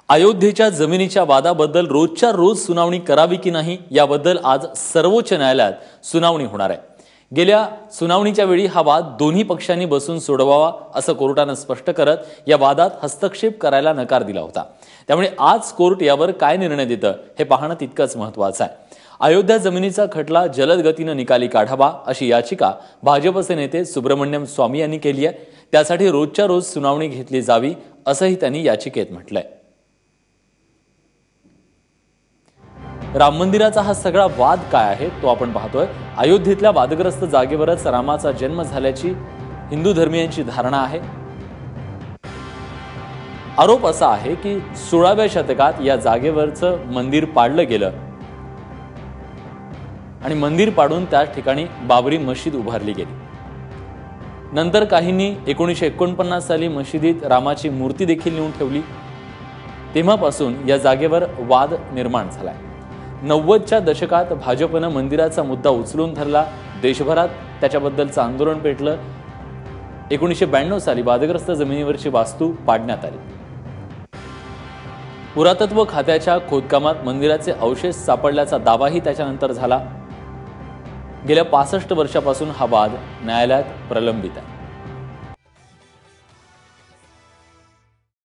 अयोध्येच्या जमिनीच्या वादाबद्दल रोजच्या रोज सुनावणी करावी की नाही याबद्दल आज सर्वोच्च न्यायालयात सुनावणी होणार आहे। गेल्या सुनावणीच्या वेळी हा वाद दोन्ही पक्षांनी बसून सोडवावा असं कोर्टाने स्पष्ट करत या वादात हस्तक्षेप करायला नकार दिला होता। त्यामुळे आज कोर्ट यावर काय निर्णय देतं हे पाहणं तितकंच महत्त्वाचं आहे। अयोध्या जमिनीचा खटला जलद गतीने निकाली काढावा अशी याचिका भाजपचे नेते सुब्रमण्यम स्वामी यांनी केली आहे। त्यासाठी रोजच्या रोज सुनावणी घेतली जावी असंही त्यांनी याचिकेत म्हटलंय। राम मंदिराचा हा सगळा वाद काय आहे तो आपण पाहतोय। अयोध्येतल्या वादग्रस्त जागेवरच रामाचा जन्म झाल्याची हिंदू धर्मीयांची धारणा आहे। आरोप असा आहे की 16व्या शतकात या जागेवरचं मंदिर पाडलं गेलं आणि मंदिर पाडून त्या ठिकाणी बाबरी मशीद उभारली गेली। नंतर काहींनी 1949 साली मशिदीत रामाची मूर्ती देखील नेऊन ठेवली। तेव्हापासून या जागेवर वाद निर्माण झालाय। 90च्या दशकात भाजपने मंदिराचा मुद्दा उचलून धरला, देशभरात त्याच्याबद्दलचं आंदोलन पेटलं। 1992 साली वादग्रस्त जमिनीवरची वास्तू पाडण्यात आली। पुरातत्व खात्याच्या खोदकामात मंदिराचे अवशेष सापडल्याचा दावाही त्याच्यानंतर झाला। गेल्या 65 वर्षापासून हा वाद न्यायालयात प्रलंबित आहे।